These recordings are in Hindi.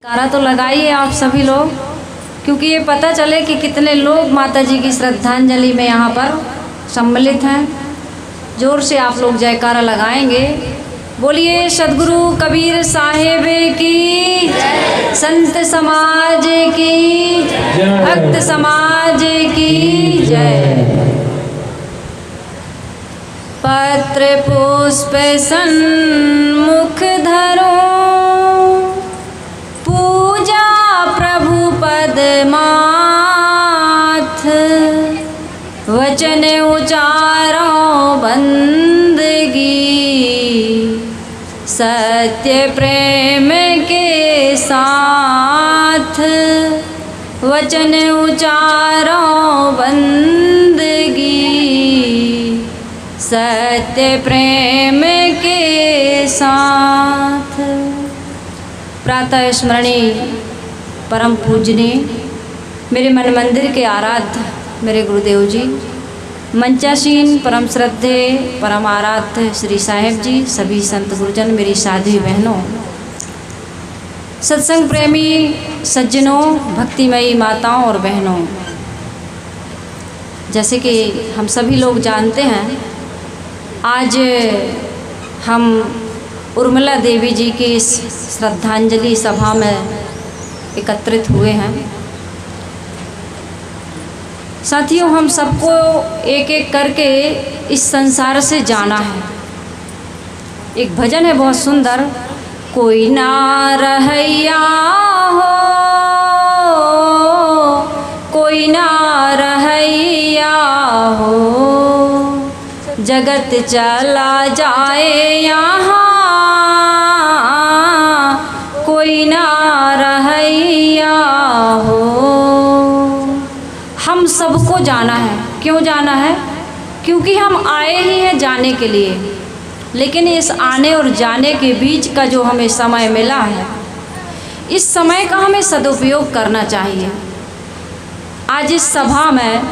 कारा तो लगाइए आप सभी लोग, क्योंकि ये पता चले कि कितने लोग माता जी की श्रद्धांजलि में यहाँ पर सम्मिलित हैं। जोर से आप लोग जयकारा लगाएंगे। बोलिए सद्गुरु कबीर साहेब की, संत समाज की, भक्त समाज की जय। पत्र पुष्प सन्मुख धरो, पूजा प्रभु पद माथ, वचन उचारो बंदगी, सत्य प्रेम के साथ, वचन उचारो बंदगी, सत्य प्रेम के साथ। प्रातः स्मरणीय परम पूजनीय मेरे मन मंदिर के आराध्य मेरे गुरुदेव जी, मंचासीन परम श्रद्धे परम आराध्य श्री साहेब जी, सभी संत गुरुजन, मेरी साध्वी बहनों, सत्संग प्रेमी सज्जनों, भक्तिमयी माताओं और बहनों, जैसे कि हम सभी लोग जानते हैं, आज हम उर्मिला देवी जी की इस श्रद्धांजलि सभा में एकत्रित हुए हैं। साथियों, हम सबको एक एक करके इस संसार से जाना है। एक भजन है बहुत सुंदर, कोई ना रहैया हो, कोई ना रहैया हो, जगत चला जाए यहाँ, कोई ना रहैया हो। हम सबको जाना है। क्यों जाना है? क्योंकि हम आए ही हैं जाने के लिए, लेकिन इस आने और जाने के बीच का जो हमें समय मिला है, इस समय का हमें सदुपयोग करना चाहिए। आज इस सभा में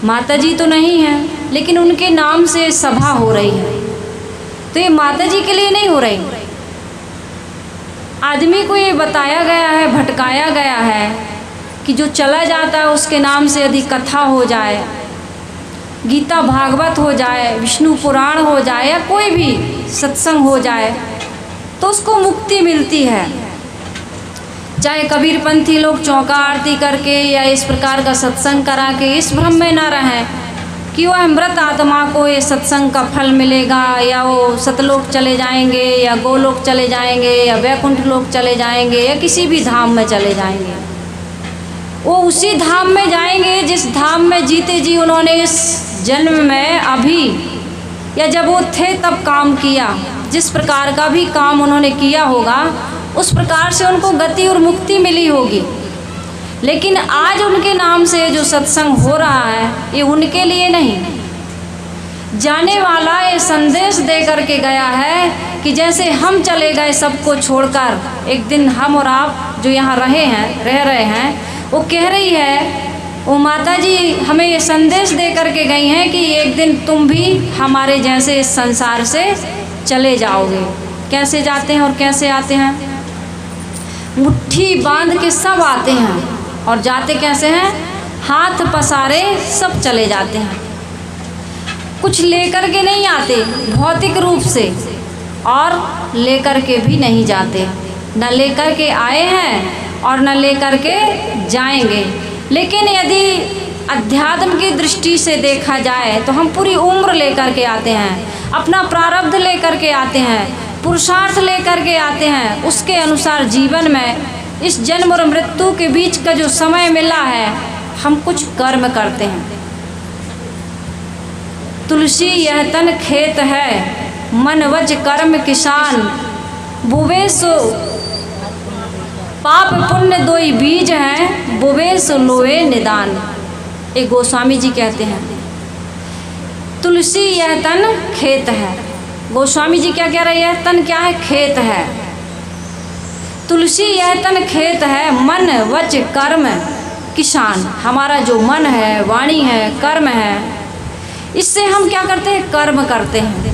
माता जी तो नहीं हैं, लेकिन उनके नाम से सभा हो रही है, तो ये माता जी के लिए नहीं हो रही। आदमी को ये बताया गया है, भटकाया गया है कि जो चला जाता है उसके नाम से यदि कथा हो जाए, गीता भागवत हो जाए, विष्णु पुराण हो जाए, या कोई भी सत्संग हो जाए, तो उसको मुक्ति मिलती है। चाहे कबीरपंथी लोग चौका आरती करके या इस प्रकार का सत्संग करा के इस भ्रम में ना रहें कि वह मृत आत्मा को ये सत्संग का फल मिलेगा, या वो सतलोक चले जाएंगे, या गोलोक चले जाएंगे, या वैकुंठ लोक चले जाएंगे, या किसी भी धाम में चले जाएंगे। वो उसी धाम में जाएंगे जिस धाम में जीते जी उन्होंने इस जन्म में अभी या जब वो थे तब काम किया। जिस प्रकार का भी काम उन्होंने किया होगा, उस प्रकार से उनको गति और मुक्ति मिली होगी। लेकिन आज उनके नाम से जो सत्संग हो रहा है, ये उनके लिए नहीं। जाने वाला ये संदेश दे करके गया है कि जैसे हम चले गए सबको छोड़कर, एक दिन हम और आप जो यहाँ रह रहे हैं, वो कह रही है, वो माता जी हमें ये संदेश दे करके गई हैं कि एक दिन तुम भी हमारे जैसे इस संसार से चले जाओगे। कैसे जाते हैं और कैसे आते हैं? मुट्ठी बांध के सब आते हैं, और जाते कैसे हैं? हाथ पसारे सब चले जाते हैं। कुछ लेकर के नहीं आते भौतिक रूप से, और लेकर के भी नहीं जाते। न लेकर के आए हैं और न लेकर के जाएंगे। लेकिन यदि अध्यात्म की दृष्टि से देखा जाए तो हम पूरी उम्र लेकर के आते हैं, अपना प्रारब्ध लेकर के आते हैं, पुरुषार्थ लेकर के आते हैं। उसके अनुसार जीवन में इस जन्म और मृत्यु के बीच का जो समय मिला है, हम कुछ कर्म करते हैं। तुलसी यह तन खेत है, मन वच कर्म किसान, बुवे सो पाप पुण्य दोई बीज हैं, बुवे सो लोए निदान। एक गोस्वामी जी कहते हैं, तुलसी यह तन खेत है। गोस्वामी जी क्या कह रहे हैं? तन क्या है? खेत है। तुलसी यह तन खेत है, मन वच कर्म किसान। हमारा जो मन है, वाणी है, कर्म है, इससे हम क्या करते हैं? कर्म करते हैं।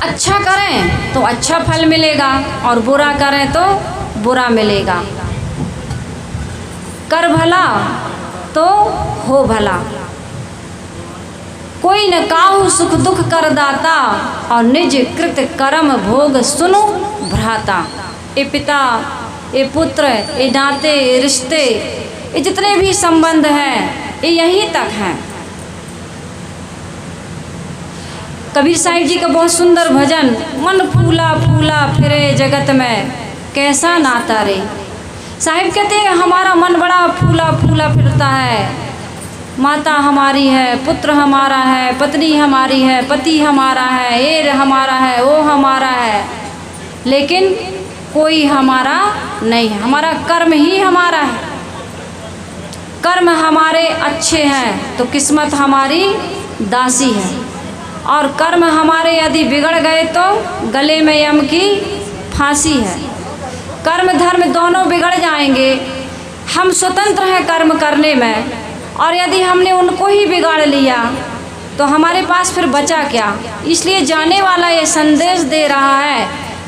अच्छा करें तो अच्छा फल मिलेगा और बुरा करें तो बुरा मिलेगा। कर भला तो हो भला, कोई न काहू सुख दुख कर दाता, और निज कृत कर्म भोग सुनु भ्राता। ये पिता, ये पुत्र, ये नाते, ये रिश्ते, ये जितने भी संबंध हैं ये यहीं तक हैं। कबीर साहिब जी का बहुत सुंदर भजन, मन फूला फूला फिरे जगत में कैसा नाता रे। साहिब कहते हैं हमारा मन बड़ा फूला फूला फिरता है, माता हमारी है, पुत्र हमारा है, पत्नी हमारी है, पति हमारा है, ये हमारा है, वो हमारा है, लेकिन कोई हमारा नहीं है। हमारा कर्म ही हमारा है। कर्म हमारे अच्छे हैं तो किस्मत हमारी दासी है, और कर्म हमारे यदि बिगड़ गए तो गले में यम की फांसी है। कर्म धर्म दोनों बिगड़ जाएंगे। हम स्वतंत्र हैं कर्म करने में, और यदि हमने उनको ही बिगाड़ लिया तो हमारे पास फिर बचा क्या। इसलिए जाने वाला ये संदेश दे रहा है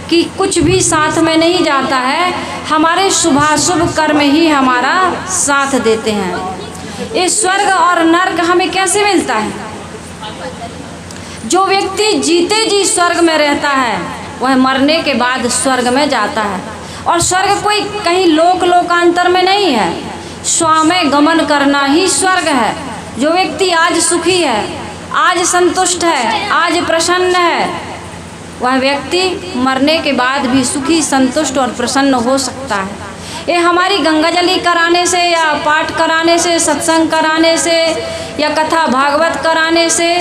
कि कुछ भी साथ में नहीं जाता है, हमारे शुभाशुभ कर्म ही हमारा साथ देते हैं। ये स्वर्ग और नर्क हमें कैसे मिलता है? जो व्यक्ति जीते जी स्वर्ग में रहता है वह मरने के बाद स्वर्ग में जाता है, और स्वर्ग कोई कहीं लोकांतर में नहीं है, स्वामे गमन करना ही स्वर्ग है। जो व्यक्ति आज सुखी है, आज संतुष्ट है, आज प्रसन्न है, वह व्यक्ति मरने के बाद भी सुखी, संतुष्ट और प्रसन्न हो सकता है। ये हमारी गंगाजली कराने से या पाठ कराने से, सत्संग कराने से या कथा भागवत कराने से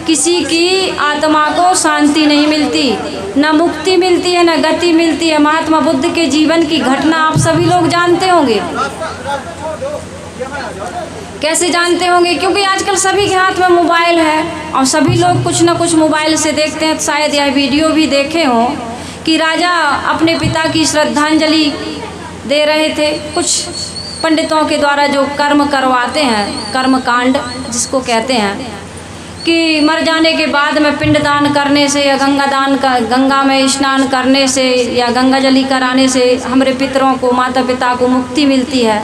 किसी की आत्मा को शांति नहीं मिलती, न मुक्ति मिलती है, न गति मिलती है। महात्मा बुद्ध के जीवन की घटना आप सभी लोग जानते होंगे। कैसे जानते होंगे? क्योंकि आजकल सभी के हाथ में मोबाइल है और सभी लोग कुछ न कुछ मोबाइल से देखते हैं। शायद यह वीडियो भी देखे हों कि राजा अपने पिता की श्रद्धांजलि दे रहे थे। कुछ पंडितों के द्वारा जो कर्म करवाते हैं, कर्म कांड जिसको कहते हैं, कि मर जाने के बाद में पिंडदान करने से या गंगा में स्नान करने से या गंगाजली कराने से हमारे पितरों को, माता पिता को मुक्ति मिलती है।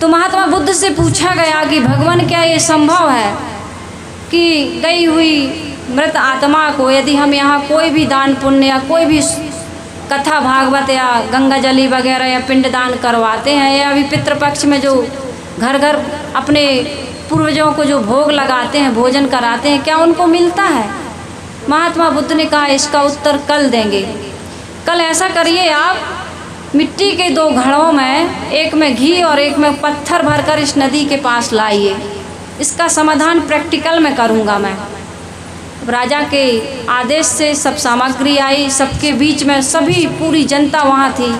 तो महात्मा बुद्ध से पूछा गया कि भगवान क्या ये संभव है कि गई हुई मृत आत्मा को यदि हम यहाँ कोई भी दान पुण्य या कोई भी कथा भागवत या गंगाजली वगैरह या पिंडदान करवाते हैं, या अभी पितृपक्ष में जो घर घर अपने पूर्वजों को जो भोग लगाते हैं, भोजन कराते हैं, क्या उनको मिलता है? महात्मा बुद्ध ने कहा इसका उत्तर कल देंगे। कल ऐसा करिए, आप मिट्टी के 2 घड़ों में, एक में घी और एक में पत्थर भरकर इस नदी के पास लाइए। इसका समाधान प्रैक्टिकल में करूँगा मैं। राजा के आदेश से सब सामग्री आई, सबके बीच में सभी पूरी जनता वहाँ थी।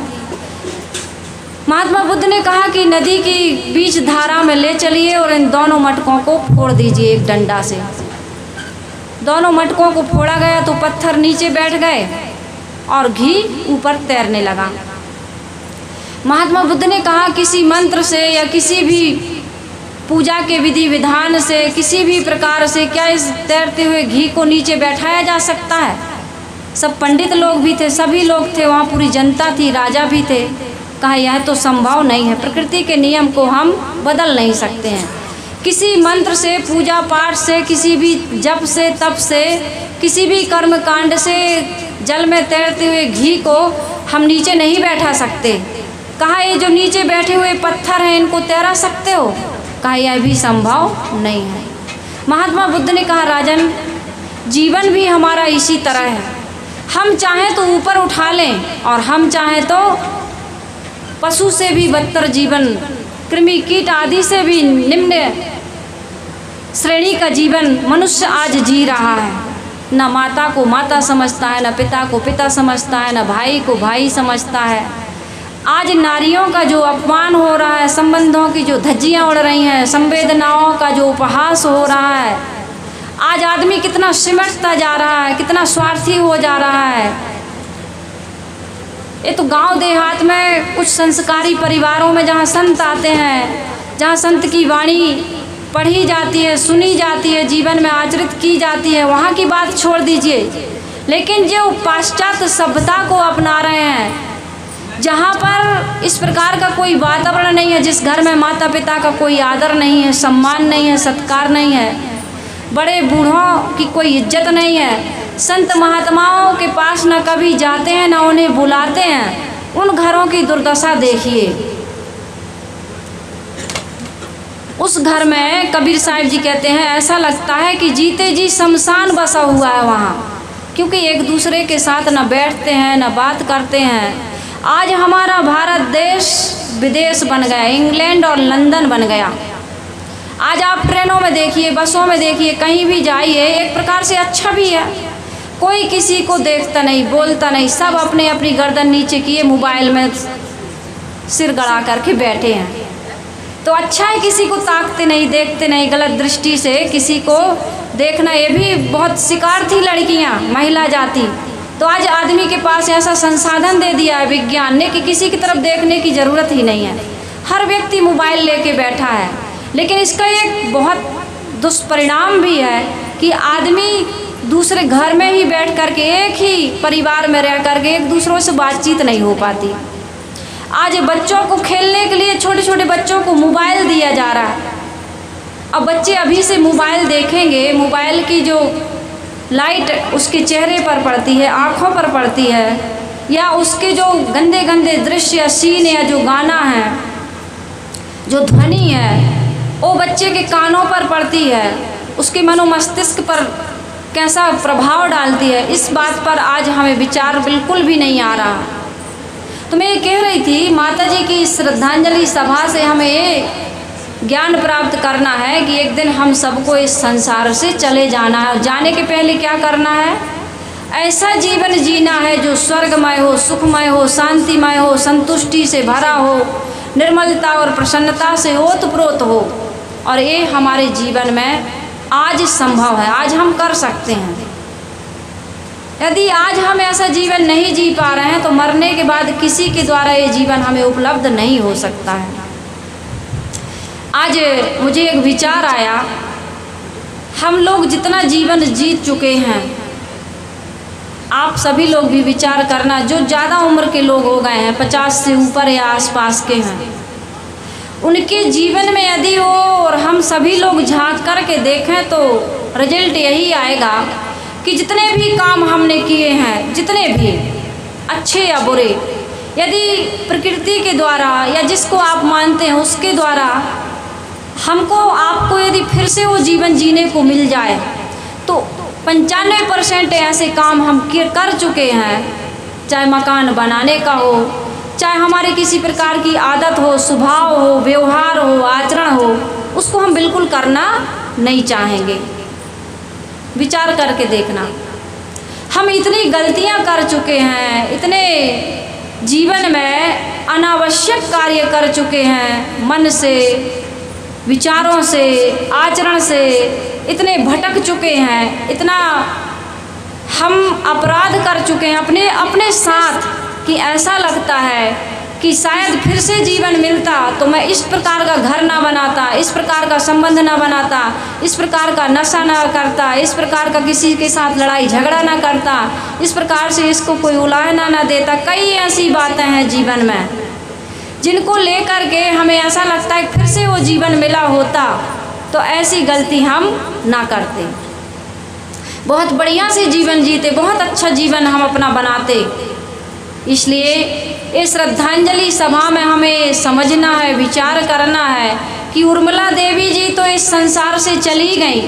महात्मा बुद्ध ने कहा कि नदी की बीच धारा में ले चलिए और इन दोनों मटकों को फोड़ दीजिए एक डंडा से। दोनों मटकों को फोड़ा गया तो पत्थर नीचे बैठ गए और घी ऊपर तैरने लगा। महात्मा बुद्ध ने कहा किसी मंत्र से या किसी भी पूजा के विधि विधान से, किसी भी प्रकार से क्या इस तैरते हुए घी को नीचे बैठाया जा सकता है? सब पंडित लोग भी थे, सभी लोग थे वहाँ, पूरी जनता थी, राजा भी थे। कहा यह तो संभव नहीं है, प्रकृति के नियम को हम बदल नहीं सकते हैं। किसी मंत्र से, पूजा पाठ से, किसी भी जप से, तप से, किसी भी कर्म कांड से जल में तैरते हुए घी को हम नीचे नहीं बैठा सकते। कहा ये जो नीचे बैठे हुए पत्थर हैं इनको तैरा सकते हो? कहा यह भी संभव नहीं है। महात्मा बुद्ध ने कहा राजन, जीवन भी हमारा इसी तरह है। हम चाहें तो ऊपर उठा लें और हम चाहें तो पशु से भी बदतर जीवन, कृमि कीट आदि से भी निम्न श्रेणी का जीवन मनुष्य आज जी रहा है। न माता को माता समझता है, न पिता को पिता समझता है, न भाई को भाई समझता है। आज नारियों का जो अपमान हो रहा है, संबंधों की जो धज्जियाँ उड़ रही हैं, संवेदनाओं का जो उपहास हो रहा है, आज आदमी कितना सिमटता जा रहा है, कितना स्वार्थी हो जा रहा है। ये तो गांव देहात में कुछ संस्कारी परिवारों में जहाँ संत आते हैं, जहाँ संत की वाणी पढ़ी जाती है, सुनी जाती है, जीवन में आचरित की जाती है, वहाँ की बात छोड़ दीजिए। लेकिन जो पाश्चात्य सभ्यता को अपना रहे हैं, जहाँ पर इस प्रकार का कोई वातावरण नहीं है, जिस घर में माता पिता का कोई आदर नहीं है, सम्मान नहीं है, सत्कार नहीं है, बड़े बूढ़ों की कोई इज्जत नहीं है, संत महात्माओं के पास न कभी जाते हैं न उन्हें बुलाते हैं, उन घरों की दुर्दशा देखिए। उस घर में कबीर साहिब जी कहते हैं ऐसा लगता है कि जीते जी शमशान बसा हुआ है वहाँ, क्योंकि एक दूसरे के साथ न बैठते हैं न बात करते हैं। आज हमारा भारत देश विदेश बन गया, इंग्लैंड और लंदन बन गया। आज आप ट्रेनों में देखिए, बसों में देखिए, कहीं भी जाइए, एक प्रकार से अच्छा भी है, कोई किसी को देखता नहीं, बोलता नहीं, सब अपने अपनी गर्दन नीचे किए मोबाइल में सिर गड़ा करके बैठे हैं। तो अच्छा है, किसी को ताकते नहीं, देखते नहीं, गलत दृष्टि से किसी को देखना, ये भी बहुत शिकार थी लड़कियां, महिला जाति। तो आज आदमी के पास ऐसा संसाधन दे दिया है विज्ञान ने कि किसी की तरफ देखने की ज़रूरत ही नहीं है, हर व्यक्ति मोबाइल लेके बैठा है। लेकिन इसका एक बहुत दुष्परिणाम भी है कि आदमी दूसरे घर में ही बैठ करके, एक ही परिवार में रह करके एक दूसरों से बातचीत नहीं हो पाती। आज बच्चों को खेलने के लिए, छोटे छोटे बच्चों को मोबाइल दिया जा रहा है। अब बच्चे अभी से मोबाइल देखेंगे, मोबाइल की जो लाइट उसके चेहरे पर पड़ती है, आँखों पर पड़ती है, या उसके जो गंदे गंदे दृश्य या सीन या जो गाना है, जो ध्वनि है, वो बच्चे के कानों पर पड़ती है, उसके मनोमस्तिष्क पर कैसा प्रभाव डालती है, इस बात पर आज हमें विचार बिल्कुल भी नहीं आ रहा। तो मैं ये कह रही थी, माता जी की श्रद्धांजलि सभा से हमें ज्ञान प्राप्त करना है कि एक दिन हम सबको इस संसार से चले जाना है, और जाने के पहले क्या करना है, ऐसा जीवन जीना है जो स्वर्गमय हो, सुखमय हो, शांतिमय हो, संतुष्टि से भरा हो, निर्मलता और प्रसन्नता से ओतप्रोत हो। और ये हमारे जीवन में आज संभव है, आज हम कर सकते हैं। यदि आज हम ऐसा जीवन नहीं जी पा रहे हैं तो मरने के बाद किसी के द्वारा ये जीवन हमें उपलब्ध नहीं हो सकता है। आज मुझे एक विचार आया, हम लोग जितना जीवन जीत चुके हैं, आप सभी लोग भी विचार करना, जो ज़्यादा उम्र के लोग हो गए हैं, 50 से ऊपर या आसपास के हैं, उनके जीवन में यदि वो और हम सभी लोग झांक कर के देखें तो रिजल्ट यही आएगा कि जितने भी काम हमने किए हैं, जितने भी अच्छे या बुरे, यदि प्रकृति के द्वारा या जिसको आप मानते हैं उसके द्वारा हमको आपको यदि फिर से वो जीवन जीने को मिल जाए तो 95% ऐसे काम हम कर चुके हैं, चाहे मकान बनाने का हो, चाहे हमारे किसी प्रकार की आदत हो, स्वभाव हो, व्यवहार हो, आचरण हो, उसको हम बिल्कुल करना नहीं चाहेंगे। विचार करके देखना, हम इतनी गलतियां कर चुके हैं, इतने जीवन में अनावश्यक कार्य कर चुके हैं, मन से, विचारों से, आचरण से इतने भटक चुके हैं, इतना हम अपराध कर चुके हैं अपने अपने साथ कि ऐसा लगता है कि शायद फिर से जीवन मिलता तो मैं इस प्रकार का घर ना बनाता, इस प्रकार का संबंध ना बनाता, इस प्रकार का नशा ना करता, इस प्रकार का किसी के साथ लड़ाई झगड़ा ना करता, इस प्रकार से इसको कोई उलाहना ना देता। कई ऐसी बातें हैं जीवन में जिनको लेकर के हमें ऐसा लगता है फिर से वो जीवन मिला होता तो ऐसी गलती हम ना करते, बहुत बढ़िया से जीवन जीते, बहुत अच्छा जीवन हम अपना बनाते। इसलिए इस श्रद्धांजलि सभा में हमें समझना है, विचार करना है कि उर्मिला देवी जी तो इस संसार से चली गई,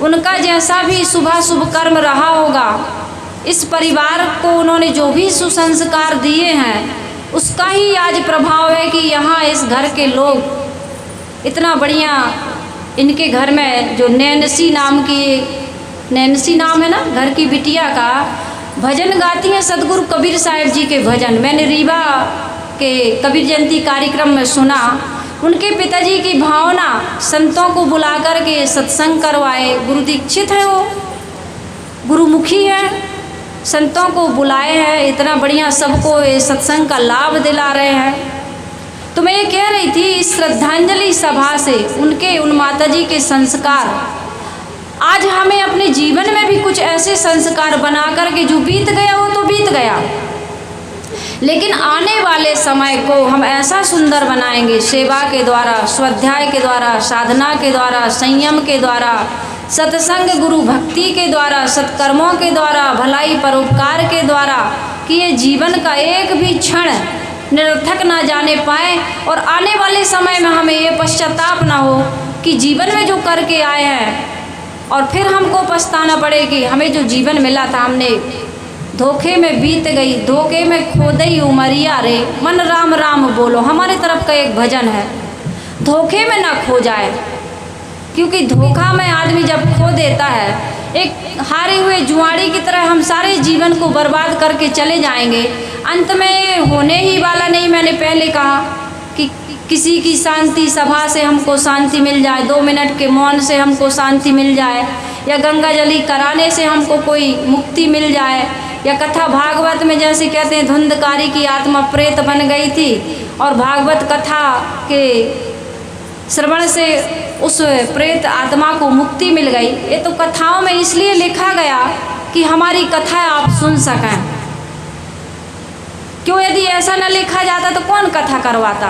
उनका जैसा भी शुभ कर्म रहा होगा, इस परिवार को उन्होंने जो भी सुसंस्कार दिए हैं उसका ही आज प्रभाव है कि यहाँ इस घर के लोग इतना बढ़िया, इनके घर में जो नैनसी नाम की, नैनसी नाम है ना घर की बिटिया का, भजन गाती हैं सदगुरु कबीर साहिब जी के भजन। मैंने रीवा के कबीर जयंती कार्यक्रम में सुना, उनके पिताजी की भावना संतों को बुला कर के सत्संग करवाए, गुरु दीक्षित है, वो गुरुमुखी है, संतों को बुलाए हैं, इतना बढ़िया सबको सत्संग का लाभ दिला रहे हैं। तो मैं ये कह रही थी, इस श्रद्धांजलि सभा से उनके, उन माताजी के संस्कार, आज हमें अपने जीवन में भी कुछ ऐसे संस्कार बना कर के, जो बीत गया वो तो बीत गया, लेकिन आने वाले समय को हम ऐसा सुंदर बनाएंगे सेवा के द्वारा, स्वाध्याय के द्वारा, साधना के द्वारा, संयम के द्वारा, सत्संग गुरु भक्ति के द्वारा, सत्कर्मों के द्वारा, भलाई परोपकार के द्वारा, कि ये जीवन का एक भी क्षण निरर्थक ना जाने पाए और आने वाले समय में हमें ये पश्चाताप ना हो कि जीवन में जो करके आए हैं और फिर हमको पछताना पड़े कि हमें जो जीवन मिला था हमने धोखे में बीत गई, धोखे में खो दई उमरिया रे, मन राम राम बोलो। हमारे तरफ का एक भजन है, धोखे में ना खो जाए, क्योंकि धोखा में आदमी जब खो देता है एक हारे हुए जुआड़ी की तरह हम सारे जीवन को बर्बाद करके चले जाएंगे। अंत में होने ही वाला नहीं। मैंने पहले कहा कि किसी की शांति सभा से हमको शांति मिल जाए, 2 मिनट के मौन से हमको शांति मिल जाए, या गंगा जली कराने से हमको कोई मुक्ति मिल जाए, या कथा भागवत में जैसे कहते हैं धुंधकारी की आत्मा प्रेत बन गई थी और भागवत कथा के श्रवण से उस प्रेत आत्मा को मुक्ति मिल गई। ये तो कथाओं में इसलिए लिखा गया कि हमारी कथा आप सुन सकें। क्यों, यदि ऐसा न लिखा जाता तो कौन कथा करवाता।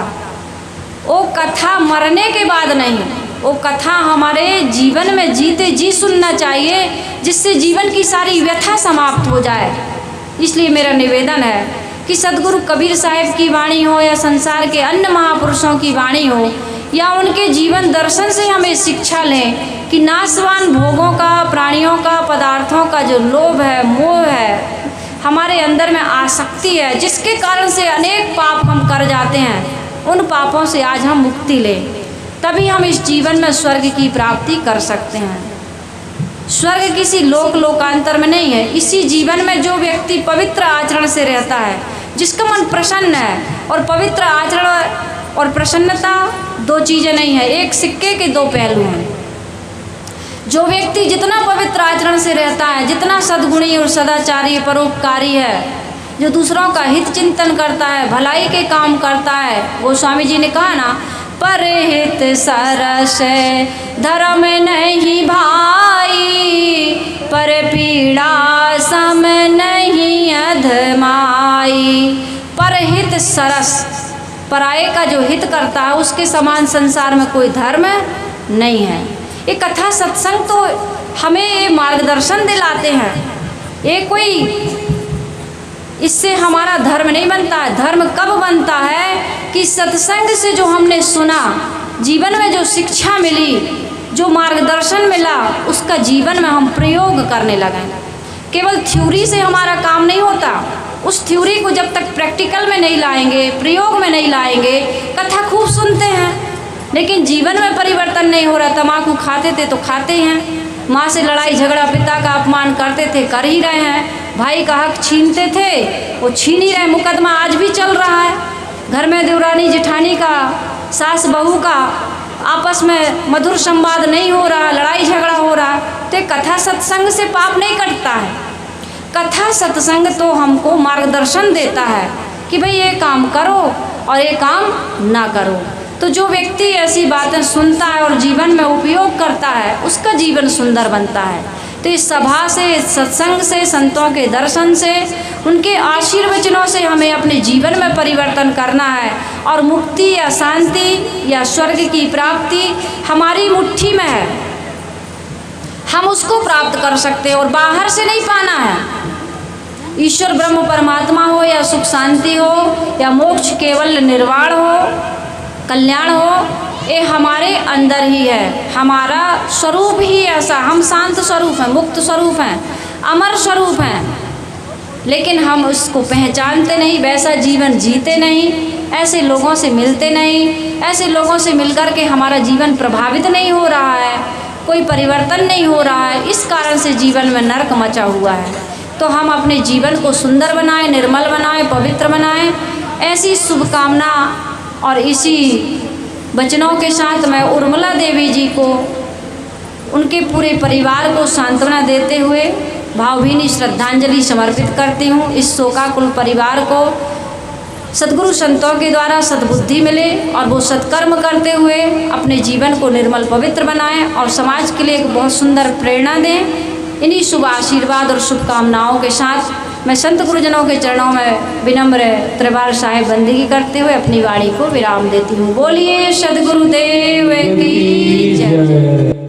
वो कथा मरने के बाद नहीं, वो कथा हमारे जीवन में जीते जी सुनना चाहिए, जिससे जीवन की सारी व्यथा समाप्त हो जाए। इसलिए मेरा निवेदन है कि सदगुरु कबीर साहिब की वाणी हो या संसार के अन्य महापुरुषों की वाणी हो या उनके जीवन दर्शन से हमें शिक्षा लें कि नाशवान भोगों का, प्राणियों का, पदार्थों का जो लोभ है, मोह है, हमारे अंदर में आसक्ति है, जिसके कारण से अनेक पाप हम कर जाते हैं, उन पापों से आज हम मुक्ति लें, तभी हम इस जीवन में स्वर्ग की प्राप्ति कर सकते हैं। स्वर्ग किसी लोकांतर में नहीं है। इसी जीवन में जो व्यक्ति पवित्र आचरण से रहता है, जिसका मन प्रसन्न है, और पवित्र आचरण और प्रसन्नता 2 चीज़ें नहीं है, एक सिक्के के 2 पहलू हैं। जो व्यक्ति जितना पवित्र आचरण से रहता है, जितना सद्गुणी और सदाचारी परोपकारी है, जो दूसरों का हित चिंतन करता है, भलाई के काम करता है, वो स्वामी जी ने कहा ना, परहित सरस धर्म नहीं भाई, पर पीड़ा सम नहीं अधमाई। परहित सरस, पराये का जो हित करता है उसके समान संसार में कोई धर्म नहीं है। ये कथा सत्संग तो हमें ये मार्गदर्शन दिलाते हैं। ये कोई इससे हमारा धर्म नहीं बनता है। धर्म कब बनता है कि सत्संग से जो हमने सुना, जीवन में जो शिक्षा मिली, जो मार्गदर्शन मिला, उसका जीवन में हम प्रयोग करने लगे। केवल थ्योरी से हमारा काम नहीं होता। उस थ्योरी को जब तक प्रैक्टिकल में नहीं लाएंगे, प्रयोग में नहीं लाएंगे, कथा खूब सुनते हैं लेकिन जीवन में परिवर्तन नहीं हो रहा। तम्बाकू खाते थे तो खाते हैं, माँ से लड़ाई झगड़ा, पिता का अपमान करते थे, कर ही रहे हैं, भाई का हक छीनते थे, वो छीन ही रहे। मुकदमा आज भी चल रहा है, घर में देवरानी जेठानी का, सास बहू का आपस में मधुर संवाद नहीं हो रहा, लड़ाई झगड़ा हो रहा। तो कथा सत्संग से पाप नहीं कटता है। कथा सत्संग तो हमको मार्गदर्शन देता है कि भाई ये काम करो और ये काम ना करो। तो जो व्यक्ति ऐसी बातें सुनता है और जीवन में उपयोग करता है, उसका जीवन सुंदर बनता है। तो इस सभा से, इस सत्संग से, संतों के दर्शन से, उनके आशीर्वचनों से हमें अपने जीवन में परिवर्तन करना है और मुक्ति या शांति या स्वर्ग की प्राप्ति हमारी मुट्ठी में है। हम उसको प्राप्त कर सकते हैं और बाहर से नहीं पाना है। ईश्वर ब्रह्म परमात्मा हो या सुख शांति हो या मोक्ष केवल निर्वाण हो, कल्याण हो, ये हमारे अंदर ही है। हमारा स्वरूप ही ऐसा, हम शांत स्वरूप हैं, मुक्त स्वरूप हैं, अमर स्वरूप हैं, लेकिन हम उसको पहचानते नहीं, वैसा जीवन जीते नहीं, ऐसे लोगों से मिलते नहीं, ऐसे लोगों से मिलकर के हमारा जीवन प्रभावित नहीं हो रहा है, कोई परिवर्तन नहीं हो रहा है। इस कारण से जीवन में नरक मचा हुआ है। तो हम अपने जीवन को सुंदर बनाएं, निर्मल बनाएं, पवित्र बनाएं। ऐसी शुभकामना और इसी वचनों के साथ मैं उर्मिला देवी जी को, उनके पूरे परिवार को सांत्वना देते हुए भावभीनी श्रद्धांजलि समर्पित करती हूँ। इस शोकाकुल परिवार को सद्गुरु संतों के द्वारा सद्बुद्धि मिले और वो सत्कर्म करते हुए अपने जीवन को निर्मल पवित्र बनाएं और समाज के लिए एक बहुत सुंदर प्रेरणा दें। इन्हीं शुभ आशीर्वाद और शुभकामनाओं के साथ मैं संत गुरुजनों के चरणों में विनम्र त्रिवार साहिब बंदगी करते हुए अपनी वाणी को विराम देती हूँ। बोलिए सद्गुरुदेव की जय।